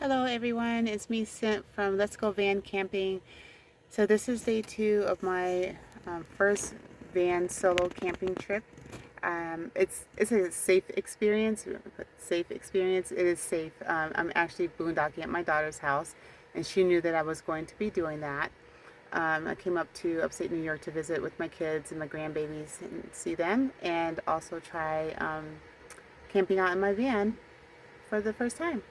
Hello everyone, it's me Sint from Let's Go Van Camping. So this is day 2 of my first van solo camping trip. It's a safe experience. Safe experience. It is safe. I'm actually boondocking at my daughter's house, and she knew that I was going to be doing that. I came up to upstate New York to visit with my kids and my grandbabies and see them, and also try camping out in my van for the first time.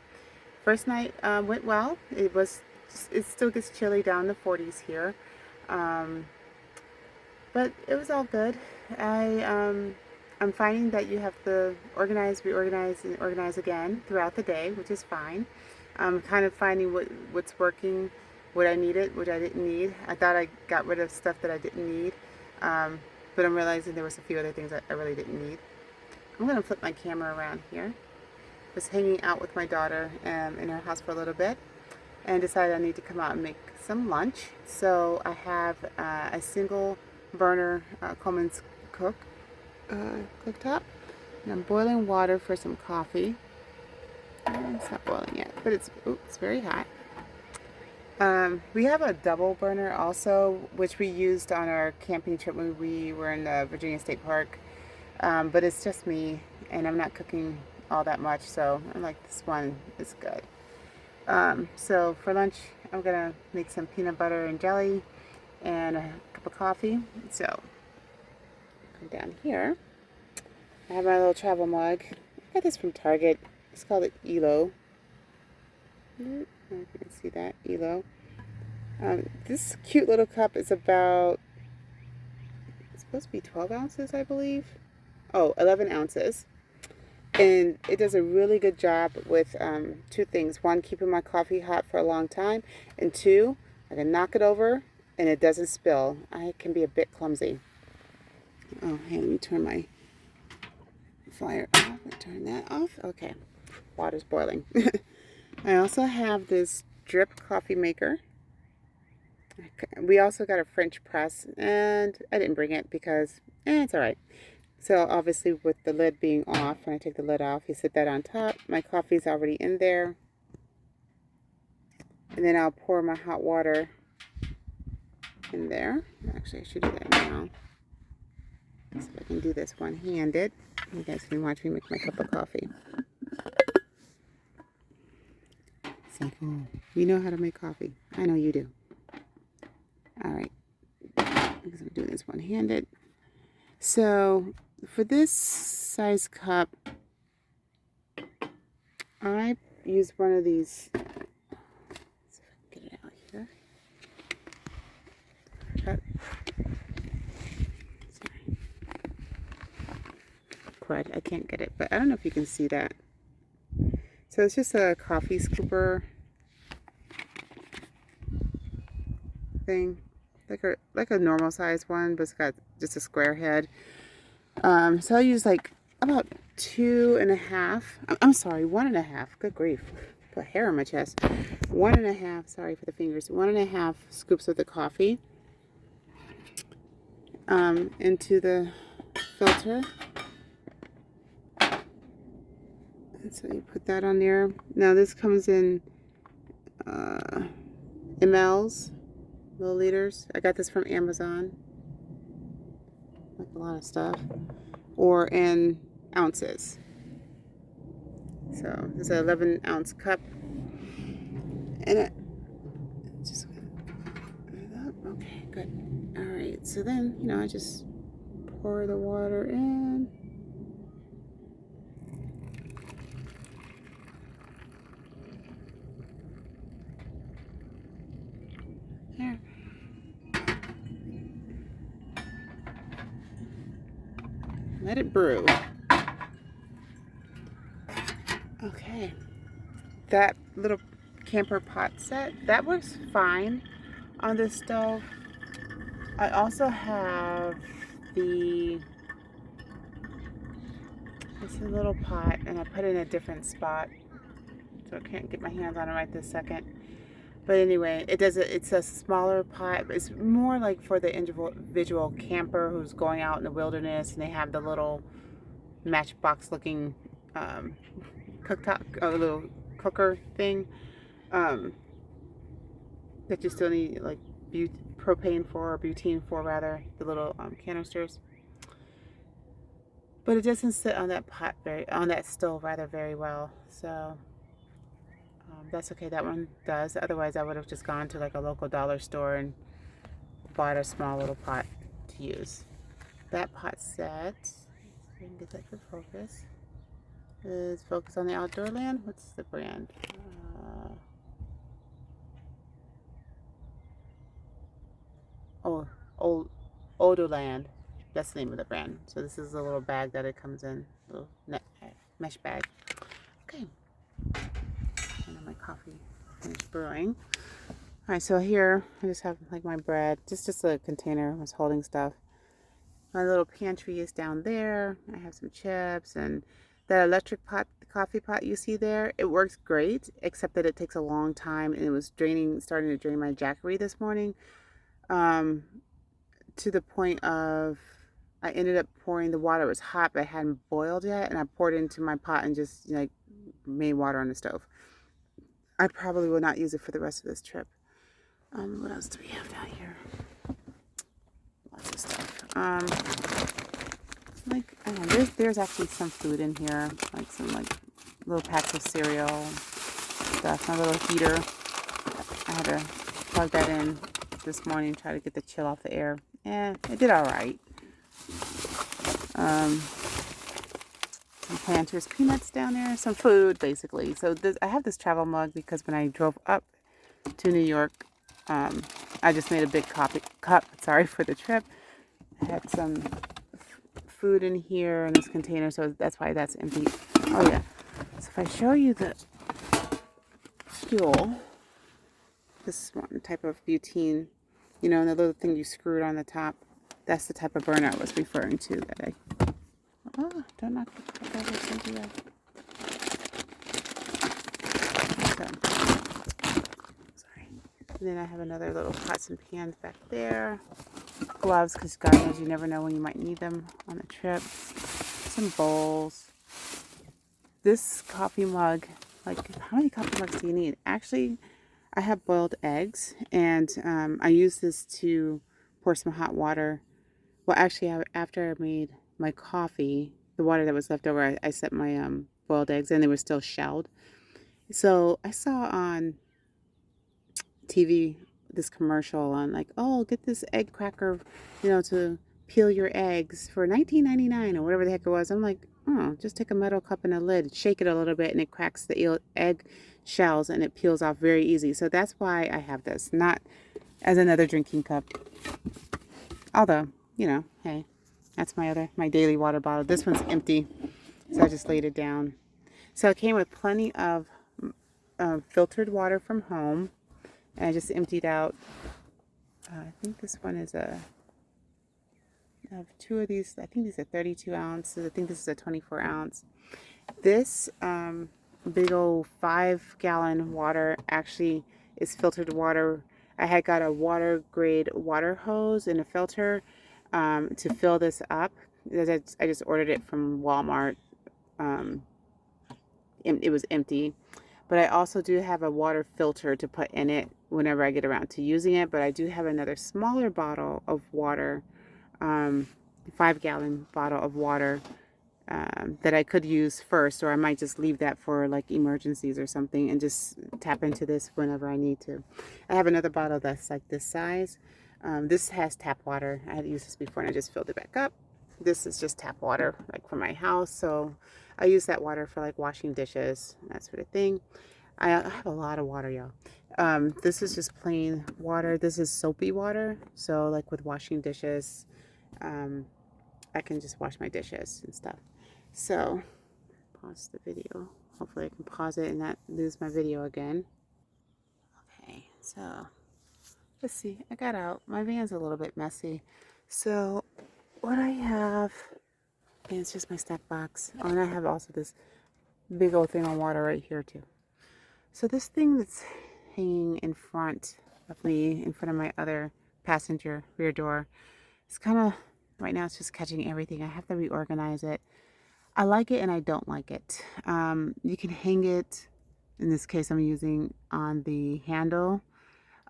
First night went well. It still gets chilly down in the 40s here, um, but it was all good. I'm finding that you have to organize, reorganize, and organize again throughout the day, which is fine. I'm kind of finding what's working, what I needed, what I didn't need. I thought I got rid of stuff that I didn't need, but I'm realizing there was a few other things that I really didn't need. I'm gonna flip my camera around here. Was hanging out with my daughter in her house for a little bit and decided I need to come out and make some lunch. So I have a single burner Coleman's cooktop, and I'm boiling water for some coffee. It's not boiling yet, but it's very hot. We have a double burner also, which we used on our camping trip when we were in the Virginia State Park. But it's just me, and I'm not cooking all that much, so I like this one. It's good. So for lunch, I'm gonna make some peanut butter and jelly and a cup of coffee. So come down here. I have my little travel mug. I got this from Target. It's called an ELO. I don't know if you can see that, ELO. This cute little cup is it's supposed to be 12 ounces, I believe. Oh, 11 ounces. And it does a really good job with two things. One, keeping my coffee hot for a long time. And two, I can knock it over and it doesn't spill. I can be a bit clumsy. Oh, hey, let me turn my fire off. Turn that off. Okay. Water's boiling. I also have this drip coffee maker. We also got a French press, and I didn't bring it because it's all right. So obviously with the lid being off, when I take the lid off, you set that on top. My coffee's already in there. And then I'll pour my hot water in there. Actually, I should do that now. So I can do this one-handed. You guys can watch me make my cup of coffee. See, we know how to make coffee. I know you do. All right. Because I'm doing this one-handed. So for this size cup, I use one of these. Let's see if I can get it out here. Sorry. Crud, I can't get it, but I don't know if you can see that. So it's just a coffee scooper thing, like a normal size one, but it's got just a square head. So I use like about 2.5. I'm sorry, 1.5. Good grief, put hair on my chest. 1.5. Sorry for the fingers. 1.5 scoops of the coffee into the filter. And so you put that on there. Now this comes in mLs, milliliters. I got this from Amazon. Like a lot of stuff. Or in ounces. So this is an 11-ounce cup. And it just okay, good. All right, so then, I just pour the water in. There. Let it brew. Okay. That little camper pot set, that works fine on the stove. I also have it's a little pot, and I put it in a different spot, so I can't get my hands on it right this second. But anyway, it's a smaller pot. It's more like for the individual camper who's going out in the wilderness, and they have the little matchbox looking cooktop, a little cooker thing. um, that you still need like propane for, or butane for rather, the little canisters. But it doesn't sit on that on that stove rather very well. So that's okay. That one does. Otherwise, I would have just gone to like a local dollar store and bought a small little pot to use. That pot set, we can get that to focus, is Focus on the Outdoor Land. What's the brand? Oh, Old Odoland. That's the name of the brand. So this is a little bag that it comes in, little mesh bag. Okay, and my coffee finished brewing. All right, so here I just have like my bread, just a container. I was holding stuff. My little pantry is down there. I have some chips and that electric pot, coffee pot you see there. It works great, except that it takes a long time, and it was starting to drain my Jackery this morning. Um, to the point of I ended up pouring the water. It was hot, but it hadn't boiled yet, and I poured it into my pot and just like made water on the stove. I probably will not use it for the rest of this trip. What else do we have down here? Lots of stuff. Like I don't know, there's actually some food in here, like some like little packs of cereal stuff. My little heater. I had to plug that in this morning, try to get the chill off the air. It did all right. Some Planters peanuts down there, some food basically. So I have this travel mug because when I drove up to New York, I just made a big cup, sorry, for the trip. I had some food in here in this container, so that's why that's empty. Oh yeah. So if I show you the fuel, this one type of butane, you know, and the little thing you screwed on the top, that's the type of burner I was referring to that I, oh, don't knock the cup over, Cynthia. So, sorry. And then I have another little pots and pans back there. Gloves, because God knows you never know when you might need them on a trip. Some bowls. This coffee mug, like how many coffee mugs do you need? Actually, I have boiled eggs, and I use this to pour some hot water. Well, actually, after I made my coffee, the water that was left over, I set my boiled eggs, and they were still shelled. So I saw on TV this commercial on like, oh, get this egg cracker, you know, to peel your eggs for $19.99 or whatever the heck it was. I'm like, oh, just take a metal cup and a lid, shake it a little bit, and it cracks the egg shells and it peels off very easy. So that's why I have this, not as another drinking cup. Although, you know, hey, that's my daily water bottle. This one's empty, so I just laid it down. So it came with plenty of filtered water from home, and I just emptied out. I think this one is I have two of these. I think these are 32 ounces. I think this is a 24 ounce. This big old 5-gallon water actually is filtered water. I had got a water grade water hose and a filter to fill this up. I just ordered it from Walmart. It was empty. But I also do have a water filter to put in it whenever I get around to using it. But I do have another smaller bottle of water, 5-gallon bottle of water that I could use first, or I might just leave that for like emergencies or something and just tap into this whenever I need to. I have another bottle that's like this size. This has tap water. I had used this before and I just filled it back up. This is just tap water, like from my house. So I use that water for like washing dishes, that sort of thing. I have a lot of water, y'all. This is just plain water. This is soapy water. So like with washing dishes, I can just wash my dishes and stuff. So, pause the video. Hopefully I can pause it and not lose my video again. Okay, so let's see. I got out. My van's a little bit messy. So, what I have, and it's just my snack box. Oh, and I have also this big old thing of water right here too. So this thing that's hanging in front of me, in front of my other passenger rear door, it's kind of, right now it's just catching everything. I have to reorganize it. I like it and I don't like it. You can hang it in this case I'm using on the handle.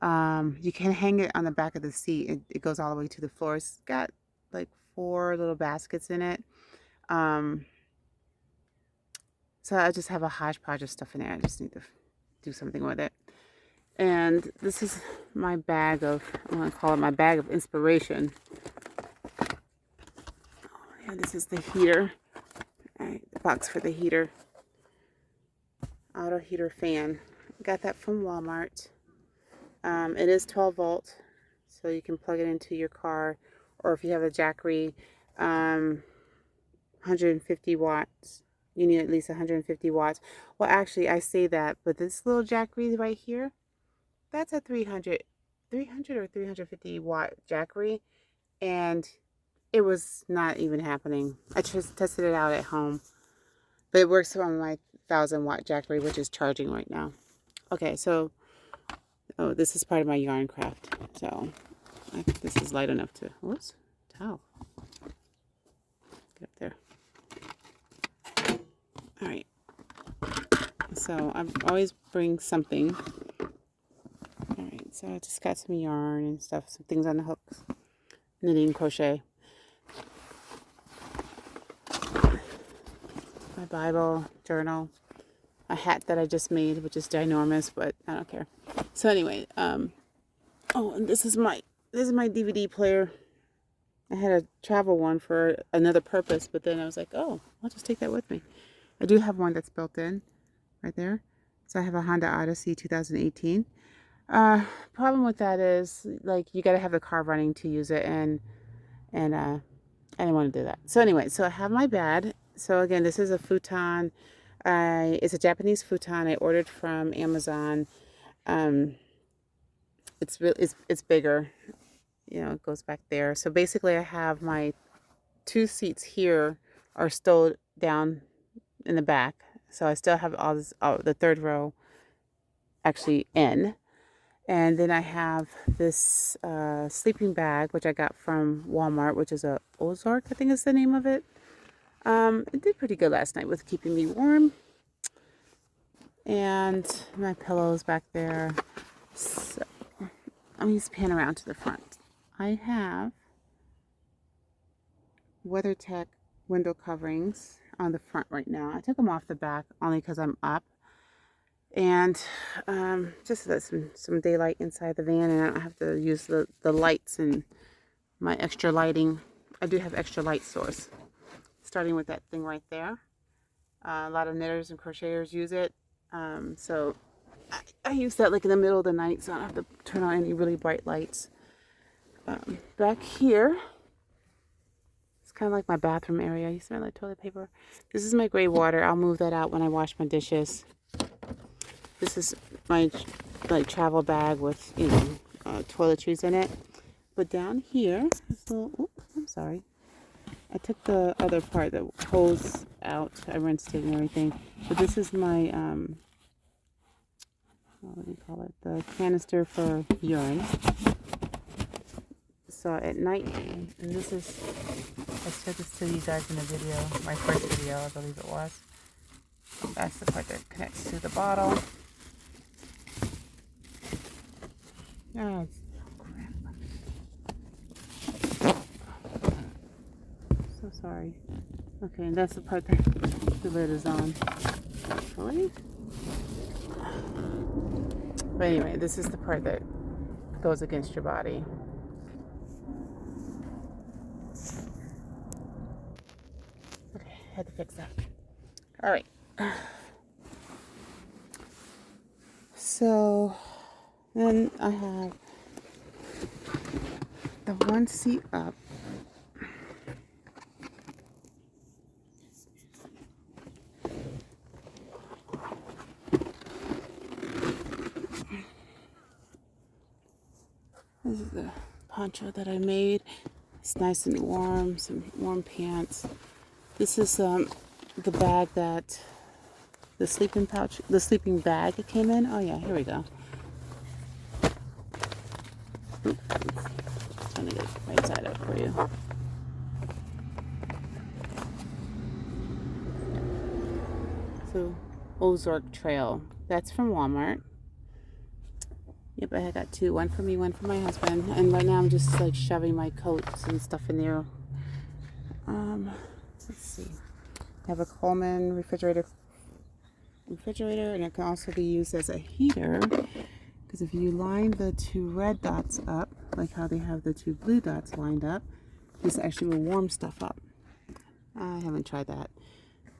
You can hang it on the back of the seat. It goes all the way to the floor. It's got like 4 little baskets in it. Um, so I just have a hodgepodge of stuff in there. I just need to do something with it. And this is my bag of, I want to call it my bag of inspiration. Yeah, this is the heater. All right, the box for the heater. Auto heater fan. Got that from Walmart. It is 12 volt, so you can plug it into your car, or if you have a Jackery, 150 watts. You need at least 150 watts. Well, actually, I say that, but this little Jackery right here, that's a 300 or 350 watt Jackery, and it was not even happening. I just tested it out at home, but it works on my 1000 watt Jackery, which is charging right now. Okay, so oh, this is part of my yarn craft. So I think this is light enough to, whoops, towel. Get up there. All right. So I always bring something. All right. So I just got some yarn and stuff, some things on the hooks. Knitting, crochet. My Bible, journal. A hat that I just made, which is ginormous, but I don't care. So anyway, oh, and this is my DVD player. I had a travel one for another purpose, but then I was like, oh, I'll just take that with me. I do have one that's built in right there. So I have a Honda Odyssey 2018. Problem with that is, like, you got to have the car running to use it, and I didn't want to do that. So anyway, so I have my bed. So again, this is a futon. It's a Japanese futon I ordered from Amazon. It's bigger. You know, it goes back there. So basically I have my 2 seats here are still down in the back. So I still have all this, the 3rd row actually in. And then I have this sleeping bag, which I got from Walmart, which is a Ozark, I think is the name of it. It did pretty good last night with keeping me warm. And my pillows back there. So let me just pan around to the front. I have WeatherTech window coverings on the front right now. I took them off the back only because I'm up. And just to let some daylight inside the van, and I don't have to use the lights and my extra lighting. I do have extra light source. Starting with that thing right there. A lot of knitters and crocheters use it. So I use that like in the middle of the night, so I don't have to turn on any really bright lights. Back here, it's kind of like my bathroom area. You smell like toilet paper. This is my gray water. I'll move that out when I wash my dishes. This is my travel bag with, you know, toiletries in it. But down here, this little, I'm sorry. I took the other part, the hose out. I rinsed it and everything. But this is my, what do you call it? The canister for urine. So at night, and this is, I showed this to you guys in a video, my first video, I believe it was. That's the part that connects to the bottle. Oh, crap. So sorry. Okay, and that's the part that the lid is on. Actually. But anyway, this is the part that goes against your body. Okay, had to fix that. All right. So then I have the one seat up. This is the poncho that I made. It's nice and warm, some warm pants. This is the bag that the sleeping bag it came in. Oh yeah, here we go. Oops, trying to get it right side up for you. So Ozark Trail that's from Walmart. Yep, I got two, one for me, one for my husband. And right now I'm just like shoving my coats and stuff in there. Let's see. I have a Coleman refrigerator, and it can also be used as a heater, because if you line the two red dots up, like how they have the two blue dots lined up, this actually will warm stuff up. I haven't tried that.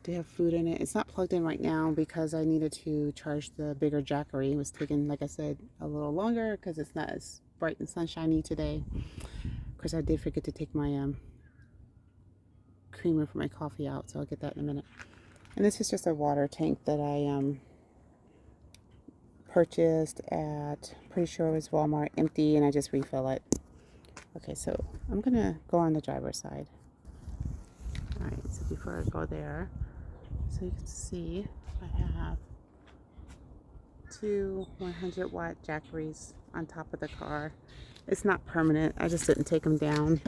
They have food in it. It's not plugged in right now because I needed to charge the bigger Jackery. It was taking, like I said, a little longer because it's not as bright and sunshiny today. Of course, I did forget to take my creamer for my coffee out, so I'll get that in a minute. And this is just a water tank that I purchased at, pretty sure it was Walmart, empty, and I just refill it. Okay, so I'm gonna go on the driver's side. All right, so before I go there, so you can see I have two 100-watt Jackeries on top of the car. It's not permanent. I just didn't take them down.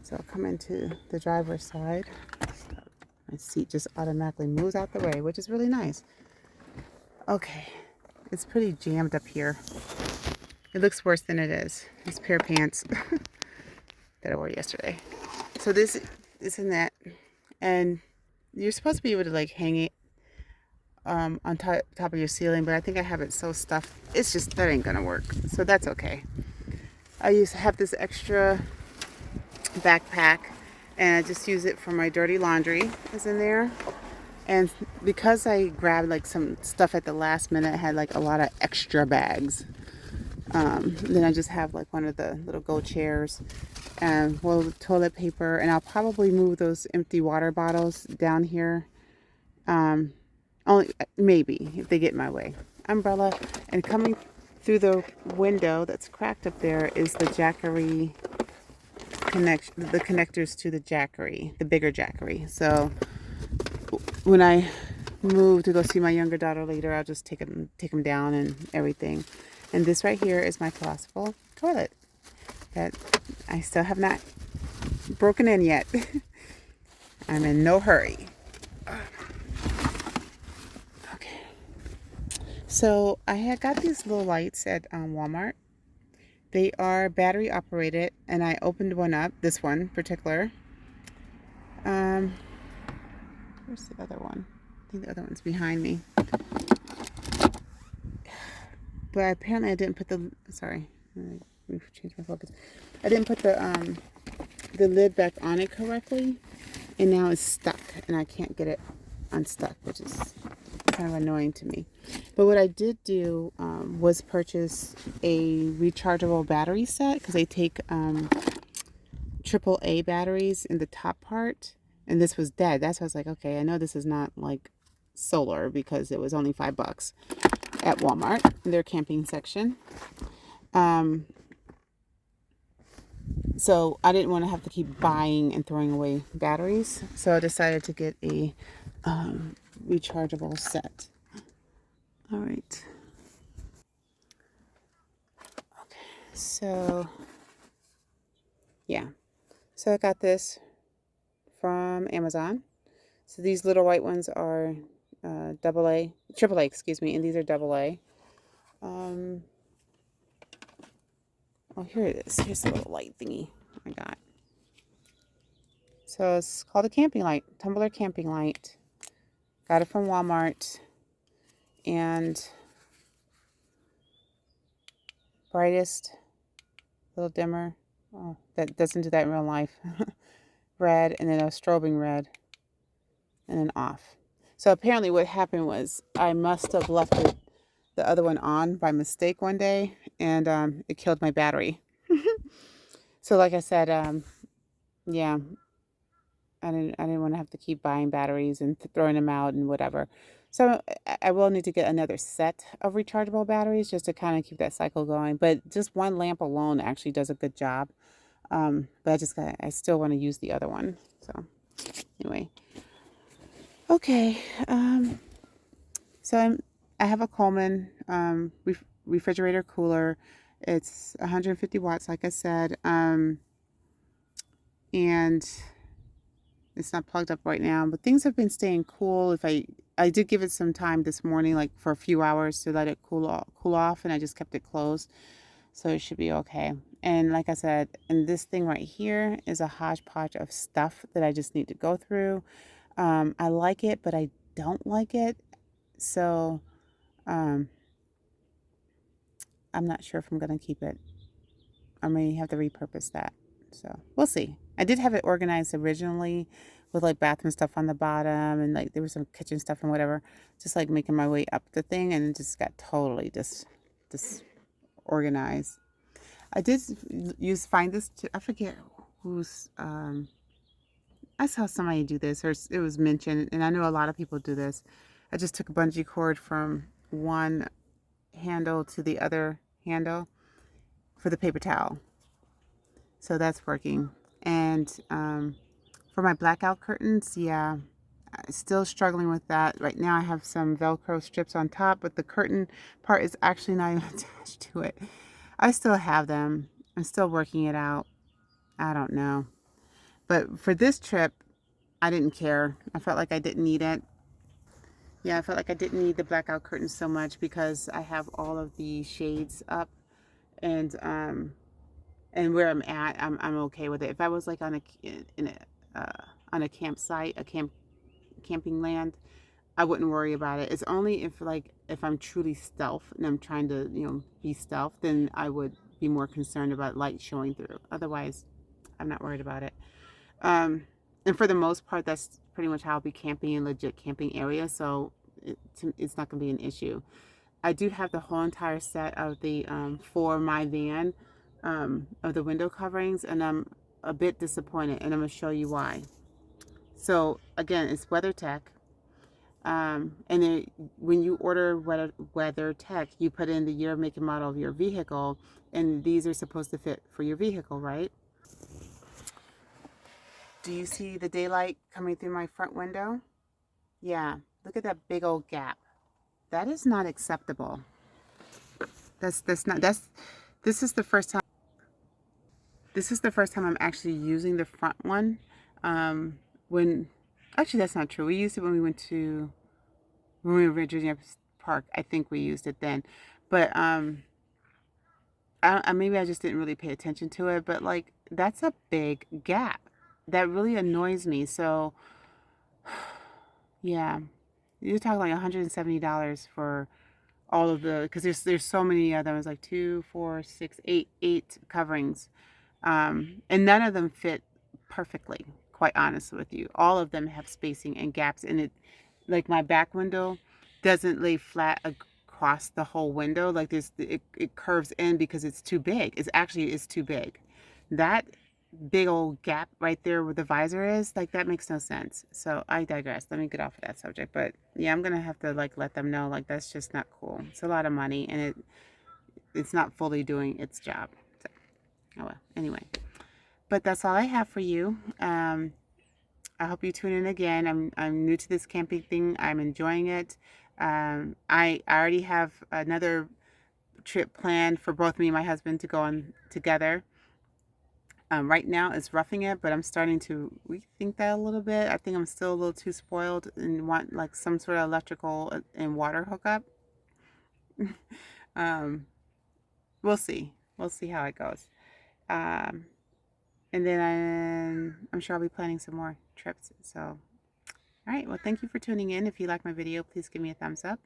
So I'll come into the driver's side. My seat just automatically moves out the way, which is really nice. Okay, it's pretty jammed up here. It looks worse than it is. These pair of pants that I wore yesterday. So this is in that, and you're supposed to be able to like hang it on top of your ceiling, but I think I have it so stuffed. It's just, that ain't gonna work. So that's okay. I used to have this extra backpack, and I just use it for my dirty laundry. Is in there. And because I grabbed like some stuff at the last minute, I had like a lot of extra bags. Then I just have like one of the little go chairs and toilet paper, and I'll probably move those empty water bottles down here. Only maybe if they get in my way. Umbrella, and coming through the window that's cracked up there is the Jackery the connectors to the Jackery, the bigger Jackery. So when I move to go see my younger daughter later, I'll just take them down and everything. And this right here is my collapsible toilet that I still have not broken in yet. I'm in no hurry. Okay. So I had got these little lights at Walmart. They are battery operated, and I opened one up, this one in particular. Where's the other one? I think the other one's behind me. But apparently I didn't put the, sorry, let me change my focus. I didn't put the lid back on it correctly, and now it's stuck, and I can't get it unstuck, which is kind of annoying to me. But what I did do was purchase a rechargeable battery set, because they take AAA batteries in the top part, and this was dead. That's why I was like, okay, I know this is not like solar, because it was only $5 at Walmart in their camping section. So I didn't want to have to keep buying and throwing away batteries, so I decided to get a rechargeable set. All right. Okay, so yeah, so I got this from Amazon. So these little white ones are triple A, excuse me, and these are AA. Oh, here it is. Here's the little light thingy I got. So it's called a camping light, tumbler camping light. Got it from Walmart. And brightest, little dimmer. Oh, that doesn't do that in real life. Red, and then a strobing red, and then off. So apparently what happened was I must have left the other one on by mistake one day, and it killed my battery. So like I said, yeah, I didn't want to have to keep buying batteries and throwing them out and whatever. So I will need to get another set of rechargeable batteries just to kind of keep that cycle going. But just one lamp alone actually does a good job. But I still want to use the other one. So anyway, okay. So I have a Coleman refrigerator cooler. It's 150 watts, like I said, and it's not plugged up right now. But things have been staying cool if I I did give it some time this morning, like for a few hours to let it cool off, and I just kept it closed. So it should be okay. And like I said, and this thing right here is a hodgepodge of stuff that I just need to go through. I like it, but I don't like it. So um, I'm not sure if I'm going to keep it. I may have to repurpose that. So we'll see. I did have it organized originally with like bathroom stuff on the bottom and like there was some kitchen stuff and whatever. Just like making my way up the thing and it just got totally disorganized. I did find this I forget who's I saw somebody do this or it was mentioned and I know a lot of people do this. I just took a bungee cord from one handle to the other handle for the paper towel. So that's working. And for my blackout curtains, yeah, still struggling with that. Right now I have some Velcro strips on top, but the curtain part is actually not even attached to it. I still have them. I'm still working it out. I don't know. But for this trip, I didn't care. I felt like I didn't need it. Yeah, I felt like I didn't need the blackout curtains so much because I have all of the shades up and where I'm at, I'm okay with it. If I was like on a campsite, camping land, I wouldn't worry about it. It's only if I'm truly stealth and I'm trying to be stealth, then I would be more concerned about light showing through. Otherwise, I'm not worried about it. Um, and for the most part, that's pretty much how I'll be camping in legit camping areas. So it's not going to be an issue. I do have the whole entire set of the for my van of the window coverings, and I'm a bit disappointed, and I'm going to show you why. So again, it's WeatherTech, when you order WeatherTech, you put in the year, make, and model of your vehicle, and these are supposed to fit for your vehicle, right? Do you see the daylight coming through my front window? Yeah, look at that big old gap. That is not acceptable. That's not that's this is the first time I'm actually using the front one. When actually that's not true. We used it when we were in Virginia Park. I think we used it then, but maybe I just didn't really pay attention to it. But like that's a big gap. That really annoys me. So yeah, you're talking like $170 for all of the because there's so many of them. It's like 2, 4, 6, 8 coverings, and none of them fit perfectly. Quite honest with you, all of them have spacing and gaps in it. Like my back window doesn't lay flat across the whole window. Like it curves in because it's too big. It's too big. That big old gap right there where the visor is, like that makes no sense. So I digress. Let me get off of that subject. But yeah, I'm gonna have to like let them know like that's just not cool. It's a lot of money and it's not fully doing its job. So, oh well. Anyway, but that's all I have for you. I hope you tune in again. I'm new to this camping thing. I'm enjoying it. I already have another trip planned for both me and my husband to go on together. Right now it's roughing it, but I'm starting to rethink that a little bit. I think I'm still a little too spoiled and want like some sort of electrical and water hookup. um, we'll see. We'll see how it goes. Um, and then I'm sure I'll be planning some more trips. So, all right. Well, thank you for tuning in. If you like my video, please give me a thumbs up.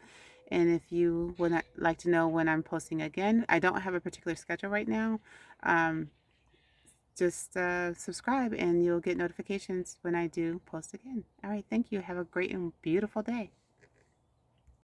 And if you would like to know when I'm posting again, I don't have a particular schedule right now. Just subscribe and you'll get notifications when I do post again. All right. Thank you. Have a great and beautiful day.